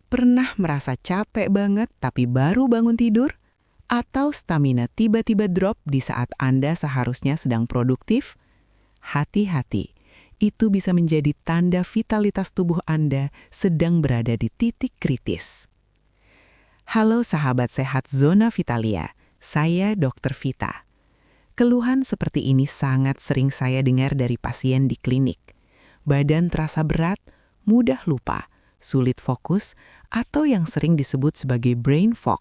Pernah merasa capek banget tapi baru bangun tidur? Atau stamina tiba-tiba drop di saat Anda seharusnya sedang produktif? Hati-hati, itu bisa menjadi tanda vitalitas tubuh Anda sedang berada di titik kritis. Halo sahabat sehat Zona Vitalia, saya Dr. Vita. Keluhan seperti ini sangat sering saya dengar dari pasien di klinik. Badan terasa berat, mudah lupa, sulit fokus, atau yang sering disebut sebagai brain fog.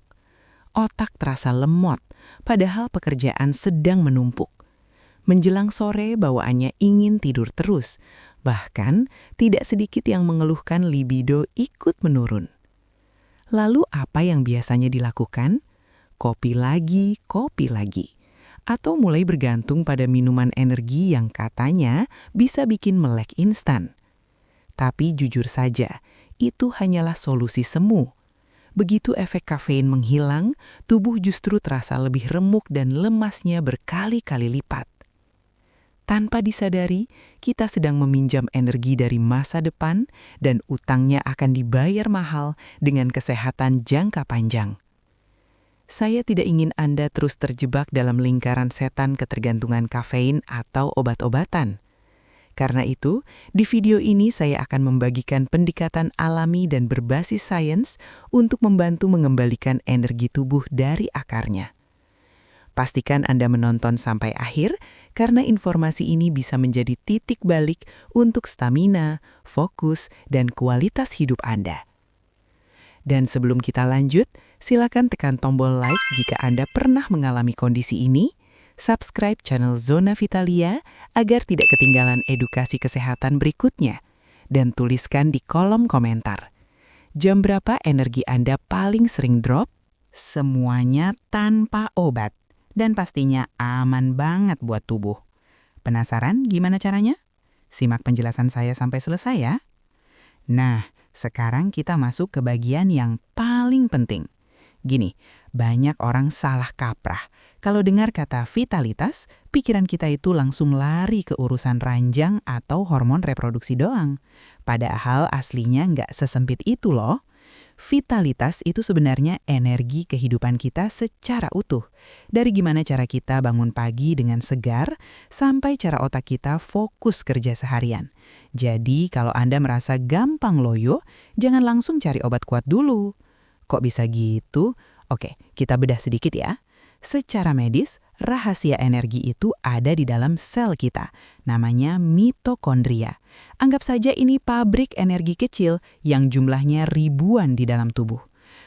Otak terasa lemot, padahal pekerjaan sedang menumpuk. Menjelang sore bawaannya ingin tidur terus, bahkan tidak sedikit yang mengeluhkan libido ikut menurun. Lalu apa yang biasanya dilakukan? Kopi lagi, atau mulai bergantung pada minuman energi yang katanya bisa bikin melek instan. Tapi jujur saja, itu hanyalah solusi semu. Begitu efek kafein menghilang, tubuh justru terasa lebih remuk dan lemasnya berkali-kali lipat. Tanpa disadari, kita sedang meminjam energi dari masa depan dan utangnya akan dibayar mahal dengan kesehatan jangka panjang. Saya tidak ingin Anda terus terjebak dalam lingkaran setan ketergantungan kafein atau obat-obatan. Karena itu, di video ini saya akan membagikan pendekatan alami dan berbasis sains untuk membantu mengembalikan energi tubuh dari akarnya. Pastikan Anda menonton sampai akhir, karena informasi ini bisa menjadi titik balik untuk stamina, fokus, dan kualitas hidup Anda. Dan sebelum kita lanjut, silakan tekan tombol like jika Anda pernah mengalami kondisi ini, subscribe channel Zona Vitalia agar tidak ketinggalan edukasi kesehatan berikutnya, dan tuliskan di kolom komentar. Jam berapa energi Anda paling sering drop? Semuanya tanpa obat, dan pastinya aman banget buat tubuh. Penasaran gimana caranya? Simak penjelasan saya sampai selesai ya. Nah, sekarang kita masuk ke bagian yang paling penting. Gini, banyak orang salah kaprah. Kalau dengar kata vitalitas, pikiran kita itu langsung lari ke urusan ranjang atau hormon reproduksi doang. Padahal aslinya nggak sesempit itu loh. Vitalitas itu sebenarnya energi kehidupan kita secara utuh. Dari gimana cara kita bangun pagi dengan segar, sampai cara otak kita fokus kerja seharian. Jadi kalau Anda merasa gampang loyo, jangan langsung cari obat kuat dulu. Kok bisa gitu? Oke, kita bedah sedikit ya. Secara medis, rahasia energi itu ada di dalam sel kita, namanya mitokondria. Anggap saja ini pabrik energi kecil yang jumlahnya ribuan di dalam tubuh.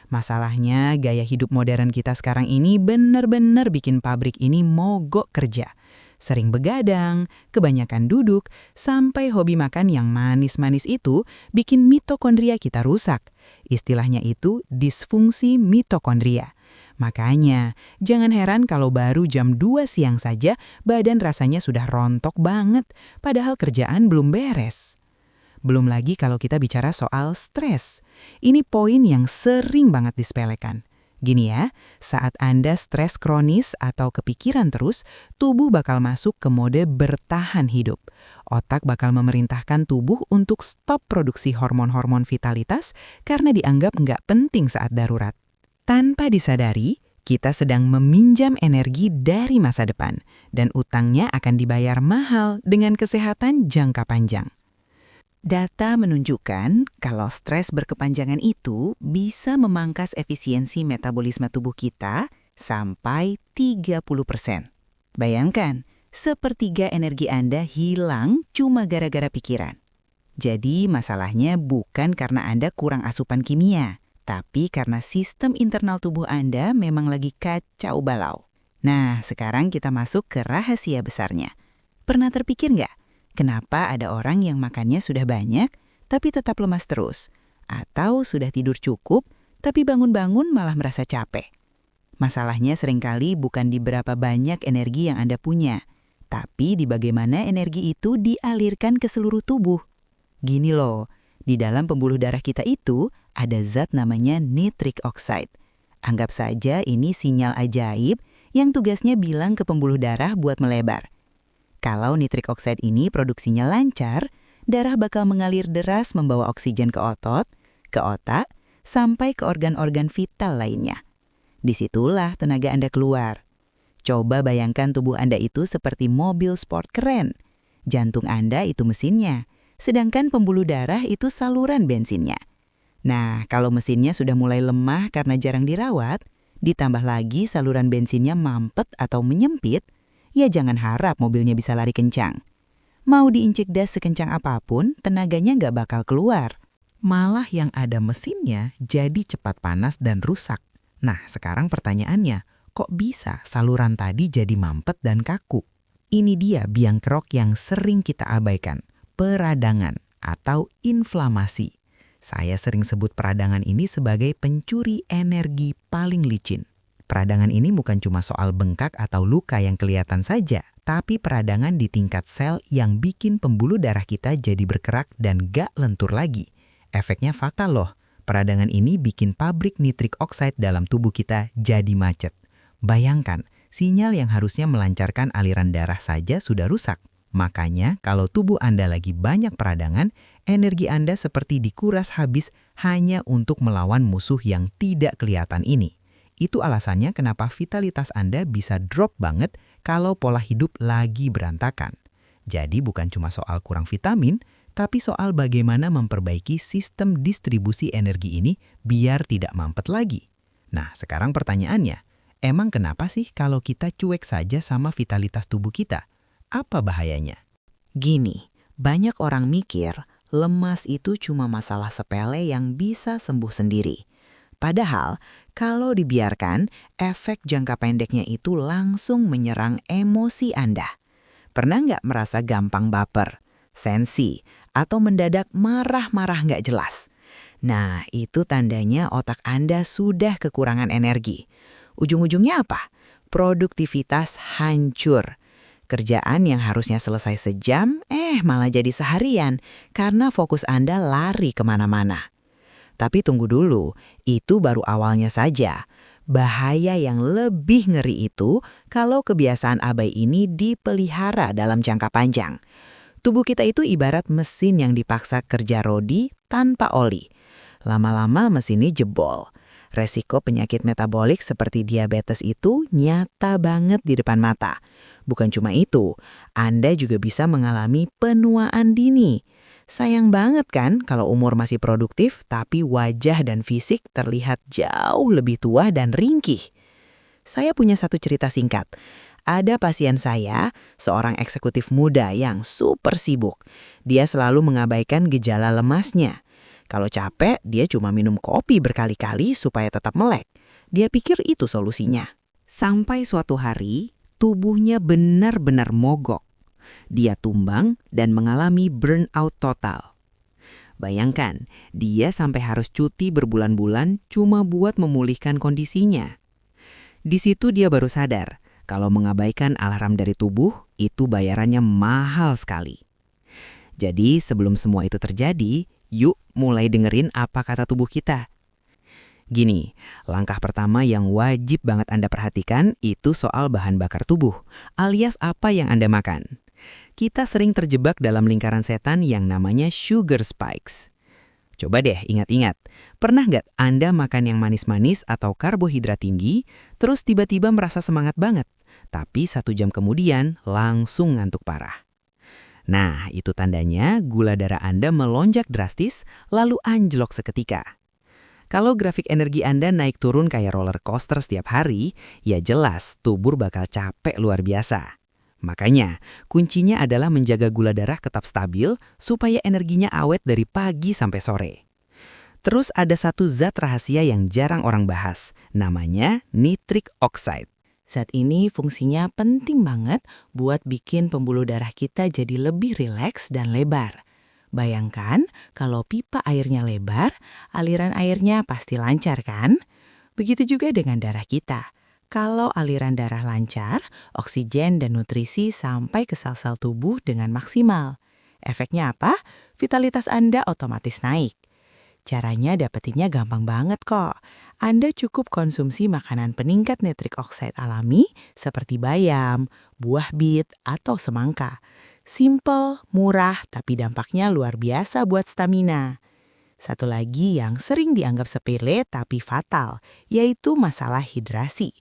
Masalahnya, gaya hidup modern kita sekarang ini benar-benar bikin pabrik ini mogok kerja. Sering begadang, kebanyakan duduk, sampai hobi makan yang manis-manis itu bikin mitokondria kita rusak. Istilahnya itu disfungsi mitokondria. Makanya, jangan heran kalau baru jam 2 siang saja badan rasanya sudah rontok banget, padahal kerjaan belum beres. Belum lagi kalau kita bicara soal stres. Ini poin yang sering banget disepelekan. Gini ya, saat Anda stres kronis atau kepikiran terus, tubuh bakal masuk ke mode bertahan hidup. Otak bakal memerintahkan tubuh untuk stop produksi hormon-hormon vitalitas karena dianggap nggak penting saat darurat. Tanpa disadari, kita sedang meminjam energi dari masa depan, dan utangnya akan dibayar mahal dengan kesehatan jangka panjang. Data menunjukkan kalau stres berkepanjangan itu bisa memangkas efisiensi metabolisme tubuh kita sampai 30%. Bayangkan, sepertiga energi Anda hilang cuma gara-gara pikiran. Jadi masalahnya bukan karena Anda kurang asupan kimia, tapi karena sistem internal tubuh Anda memang lagi kacau balau. Nah, sekarang kita masuk ke rahasia besarnya. Pernah terpikir nggak, kenapa ada orang yang makannya sudah banyak, tapi tetap lemas terus? Atau sudah tidur cukup, tapi bangun-bangun malah merasa capek? Masalahnya seringkali bukan di berapa banyak energi yang Anda punya, tapi di bagaimana energi itu dialirkan ke seluruh tubuh. Gini loh, di dalam pembuluh darah kita itu ada zat namanya nitric oxide. Anggap saja ini sinyal ajaib yang tugasnya bilang ke pembuluh darah buat melebar. Kalau nitric oxide ini produksinya lancar, darah bakal mengalir deras membawa oksigen ke otot, ke otak, sampai ke organ-organ vital lainnya. Disitulah tenaga Anda keluar. Coba bayangkan tubuh Anda itu seperti mobil sport keren. Jantung Anda itu mesinnya, sedangkan pembuluh darah itu saluran bensinnya. Nah, kalau mesinnya sudah mulai lemah karena jarang dirawat, ditambah lagi saluran bensinnya mampet atau menyempit, ya jangan harap mobilnya bisa lari kencang. Mau diincik gas sekencang apapun, tenaganya nggak bakal keluar. Malah yang ada mesinnya jadi cepat panas dan rusak. Nah, sekarang pertanyaannya, kok bisa saluran tadi jadi mampet dan kaku? Ini dia biang kerok yang sering kita abaikan, peradangan atau inflamasi. Saya sering sebut peradangan ini sebagai pencuri energi paling licin. Peradangan ini bukan cuma soal bengkak atau luka yang kelihatan saja, tapi peradangan di tingkat sel yang bikin pembuluh darah kita jadi bergerak dan gak lentur lagi. Efeknya fatal loh. Peradangan ini bikin pabrik nitrik oksida dalam tubuh kita jadi macet. Bayangkan, sinyal yang harusnya melancarkan aliran darah saja sudah rusak. Makanya kalau tubuh Anda lagi banyak peradangan, energi Anda seperti dikuras habis hanya untuk melawan musuh yang tidak kelihatan ini. Itu alasannya kenapa vitalitas Anda bisa drop banget kalau pola hidup lagi berantakan. Jadi bukan cuma soal kurang vitamin, tapi soal bagaimana memperbaiki sistem distribusi energi ini biar tidak mampet lagi. Nah, sekarang pertanyaannya, emang kenapa sih kalau kita cuek saja sama vitalitas tubuh kita? Apa bahayanya? Gini, banyak orang mikir lemas itu cuma masalah sepele yang bisa sembuh sendiri. Padahal, kalau dibiarkan, efek jangka pendeknya itu langsung menyerang emosi Anda. Pernah nggak merasa gampang baper, sensi, atau mendadak marah-marah nggak jelas? Nah, itu tandanya otak Anda sudah kekurangan energi. Ujung-ujungnya apa? Produktivitas hancur. Kerjaan yang harusnya selesai sejam, malah jadi seharian karena fokus Anda lari kemana-mana. Tapi tunggu dulu, itu baru awalnya saja. Bahaya yang lebih ngeri itu kalau kebiasaan abai ini dipelihara dalam jangka panjang. Tubuh kita itu ibarat mesin yang dipaksa kerja rodi tanpa oli. Lama-lama mesinnya jebol. Resiko penyakit metabolik seperti diabetes itu nyata banget di depan mata. Bukan cuma itu, Anda juga bisa mengalami penuaan dini. Sayang banget kan kalau umur masih produktif tapi wajah dan fisik terlihat jauh lebih tua dan ringkih. Saya punya satu cerita singkat. Ada pasien saya, seorang eksekutif muda yang super sibuk. Dia selalu mengabaikan gejala lemasnya. Kalau capek, dia cuma minum kopi berkali-kali supaya tetap melek. Dia pikir itu solusinya. Sampai suatu hari, tubuhnya benar-benar mogok. Dia tumbang dan mengalami burnout total. Bayangkan, dia sampai harus cuti berbulan-bulan cuma buat memulihkan kondisinya. Di situ dia baru sadar, kalau mengabaikan alarm dari tubuh, itu bayarannya mahal sekali. Jadi sebelum semua itu terjadi, yuk mulai dengerin apa kata tubuh kita. Gini, langkah pertama yang wajib banget Anda perhatikan itu soal bahan bakar tubuh, alias apa yang Anda makan. Kita sering terjebak dalam lingkaran setan yang namanya sugar spikes. Coba deh ingat-ingat, pernah nggak Anda makan yang manis-manis atau karbohidrat tinggi, terus tiba-tiba merasa semangat banget, tapi 1 jam kemudian langsung ngantuk parah? Nah, itu tandanya gula darah Anda melonjak drastis lalu anjlok seketika. Kalau grafik energi Anda naik turun kayak roller coaster setiap hari, ya jelas tubuh bakal capek luar biasa. Makanya, kuncinya adalah menjaga gula darah tetap stabil supaya energinya awet dari pagi sampai sore. Terus ada satu zat rahasia yang jarang orang bahas, namanya nitrik oksida. Zat ini fungsinya penting banget buat bikin pembuluh darah kita jadi lebih rileks dan lebar. Bayangkan kalau pipa airnya lebar, aliran airnya pasti lancar kan? Begitu juga dengan darah kita. Kalau aliran darah lancar, oksigen dan nutrisi sampai ke sel-sel tubuh dengan maksimal. Efeknya apa? Vitalitas Anda otomatis naik. Caranya dapetinnya gampang banget kok. Anda cukup konsumsi makanan peningkat nitrik oksida alami seperti bayam, buah bit, atau semangka. Simple, murah, tapi dampaknya luar biasa buat stamina. Satu lagi yang sering dianggap sepele tapi fatal, yaitu masalah hidrasi.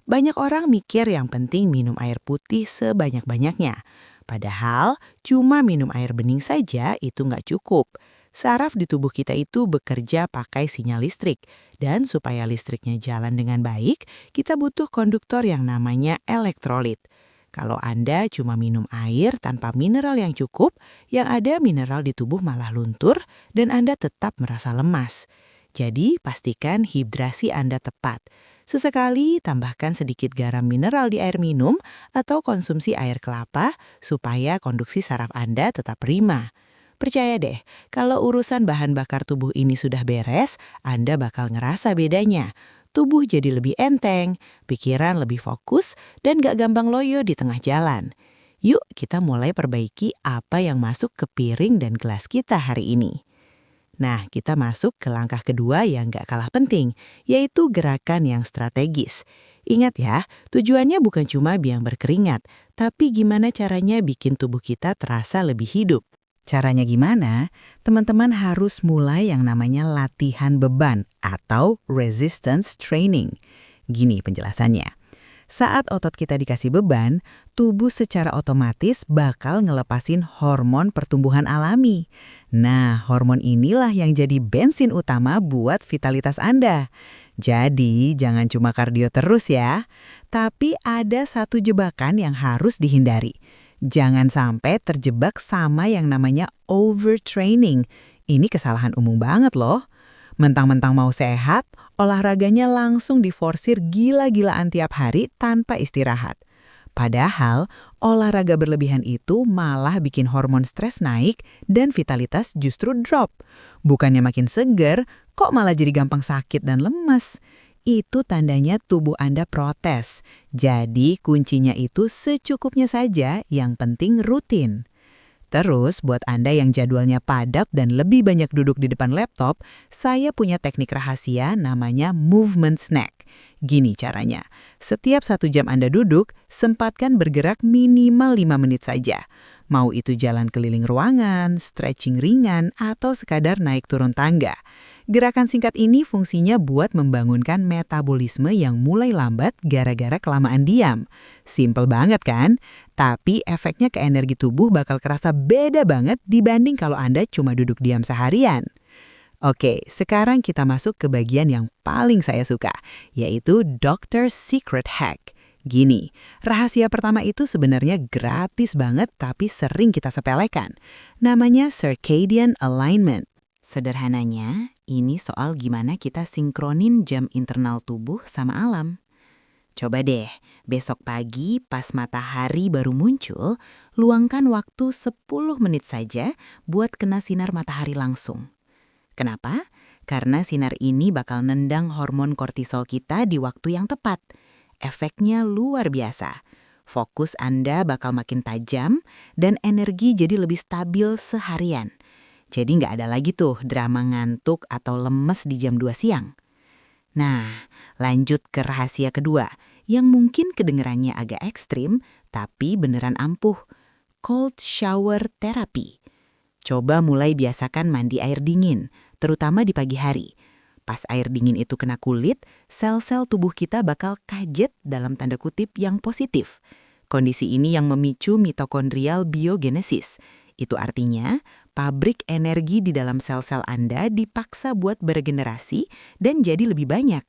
Banyak orang mikir yang penting minum air putih sebanyak-banyaknya. Padahal cuma minum air bening saja itu nggak cukup. Saraf di tubuh kita itu bekerja pakai sinyal listrik. Dan supaya listriknya jalan dengan baik, kita butuh konduktor yang namanya elektrolit. Kalau Anda cuma minum air tanpa mineral yang cukup, yang ada mineral di tubuh malah luntur dan Anda tetap merasa lemas. Jadi, pastikan hidrasi Anda tepat. Sesekali tambahkan sedikit garam mineral di air minum atau konsumsi air kelapa supaya konduksi saraf Anda tetap prima. Percaya deh, kalau urusan bahan bakar tubuh ini sudah beres, Anda bakal ngerasa bedanya. Tubuh jadi lebih enteng, pikiran lebih fokus, dan gak gampang loyo di tengah jalan. Yuk kita mulai perbaiki apa yang masuk ke piring dan gelas kita hari ini. Nah, kita masuk ke langkah kedua yang gak kalah penting, yaitu gerakan yang strategis. Ingat ya, tujuannya bukan cuma biang berkeringat, tapi gimana caranya bikin tubuh kita terasa lebih hidup. Caranya gimana? Teman-teman harus mulai yang namanya latihan beban atau resistance training. Gini penjelasannya. Saat otot kita dikasih beban, tubuh secara otomatis bakal ngelepasin hormon pertumbuhan alami. Nah, hormon inilah yang jadi bensin utama buat vitalitas Anda. Jadi, jangan cuma kardio terus ya. Tapi ada satu jebakan yang harus dihindari. Jangan sampai terjebak sama yang namanya overtraining. Ini kesalahan umum banget loh. Mentang-mentang mau sehat, olahraganya langsung diforsir gila-gilaan tiap hari tanpa istirahat. Padahal, olahraga berlebihan itu malah bikin hormon stres naik dan vitalitas justru drop. Bukannya makin seger, kok malah jadi gampang sakit dan lemes. Itu tandanya tubuh Anda protes. Jadi kuncinya itu secukupnya saja, yang penting rutin. Terus buat Anda yang jadwalnya padat dan lebih banyak duduk di depan laptop, saya punya teknik rahasia namanya movement snack. Gini caranya, setiap 1 jam Anda duduk, sempatkan bergerak minimal 5 menit saja. Mau itu jalan keliling ruangan, stretching ringan, atau sekadar naik turun tangga. Gerakan singkat ini fungsinya buat membangunkan metabolisme yang mulai lambat gara-gara kelamaan diam. Simpel banget kan? Tapi efeknya ke energi tubuh bakal kerasa beda banget dibanding kalau Anda cuma duduk diam seharian. Oke, sekarang kita masuk ke bagian yang paling saya suka, yaitu Dr. Secret Hack. Gini, rahasia pertama itu sebenarnya gratis banget tapi sering kita sepelekan. Namanya circadian alignment. Sederhananya, ini soal gimana kita sinkronin jam internal tubuh sama alam. Coba deh, besok pagi pas matahari baru muncul, luangkan waktu 10 menit saja buat kena sinar matahari langsung. Kenapa? Karena sinar ini bakal nendang hormon kortisol kita di waktu yang tepat. Efeknya luar biasa. Fokus Anda bakal makin tajam dan energi jadi lebih stabil seharian. Jadi nggak ada lagi tuh drama ngantuk atau lemes di jam 2 siang. Nah, lanjut ke rahasia kedua, yang mungkin kedengerannya agak ekstrim, tapi beneran ampuh. Cold shower therapy. Coba mulai biasakan mandi air dingin, terutama di pagi hari. Pas air dingin itu kena kulit, sel-sel tubuh kita bakal kaget dalam tanda kutip yang positif. Kondisi ini yang memicu mitokondrial biogenesis. Itu artinya, pabrik energi di dalam sel-sel Anda dipaksa buat beregenerasi dan jadi lebih banyak.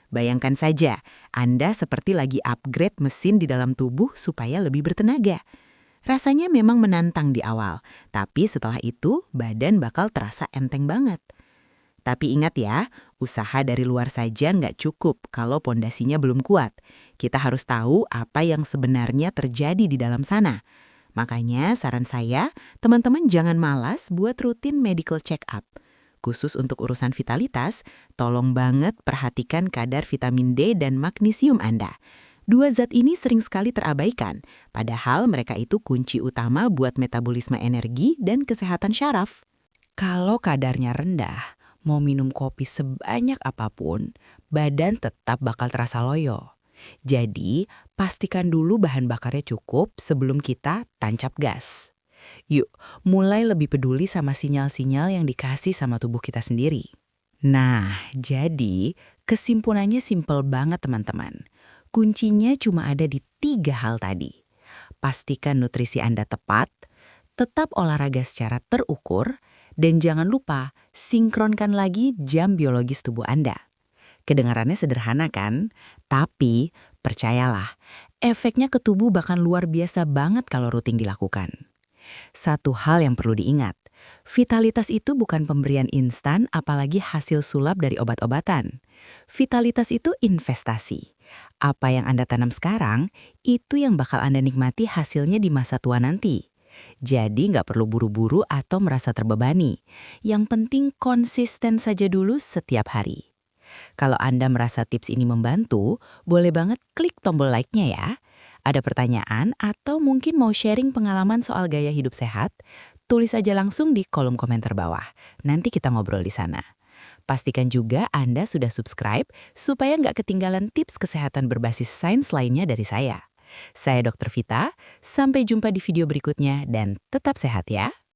Bayangkan saja, Anda seperti lagi upgrade mesin di dalam tubuh supaya lebih bertenaga. Rasanya memang menantang di awal, tapi setelah itu badan bakal terasa enteng banget. Tapi ingat ya, usaha dari luar saja nggak cukup kalau pondasinya belum kuat. Kita harus tahu apa yang sebenarnya terjadi di dalam sana. Makanya saran saya, teman-teman jangan malas buat rutin medical check-up. Khusus untuk urusan vitalitas, tolong banget perhatikan kadar vitamin D dan magnesium Anda. 2 zat ini sering sekali terabaikan, padahal mereka itu kunci utama buat metabolisme energi dan kesehatan syaraf. Kalau kadarnya rendah, mau minum kopi sebanyak apapun, badan tetap bakal terasa loyo. Jadi, pastikan dulu bahan bakarnya cukup sebelum kita tancap gas. Yuk, mulai lebih peduli sama sinyal-sinyal yang dikasih sama tubuh kita sendiri. Nah, jadi kesimpulannya simpel banget teman-teman. Kuncinya cuma ada di 3 hal tadi. Pastikan nutrisi Anda tepat, tetap olahraga secara terukur, dan jangan lupa sinkronkan lagi jam biologis tubuh Anda. Kedengarannya sederhana kan? Tapi percayalah, efeknya ke tubuh bahkan luar biasa banget kalau rutin dilakukan. Satu hal yang perlu diingat, vitalitas itu bukan pemberian instan apalagi hasil sulap dari obat-obatan. Vitalitas itu investasi. Apa yang Anda tanam sekarang, itu yang bakal Anda nikmati hasilnya di masa tua nanti. Jadi nggak perlu buru-buru atau merasa terbebani. Yang penting konsisten saja dulu setiap hari. Kalau Anda merasa tips ini membantu, boleh banget klik tombol like-nya ya. Ada pertanyaan atau mungkin mau sharing pengalaman soal gaya hidup sehat? Tulis aja langsung di kolom komentar bawah. Nanti kita ngobrol di sana. Pastikan juga Anda sudah subscribe supaya nggak ketinggalan tips kesehatan berbasis sains lainnya dari saya. Saya Dr. Vita, sampai jumpa di video berikutnya dan tetap sehat ya.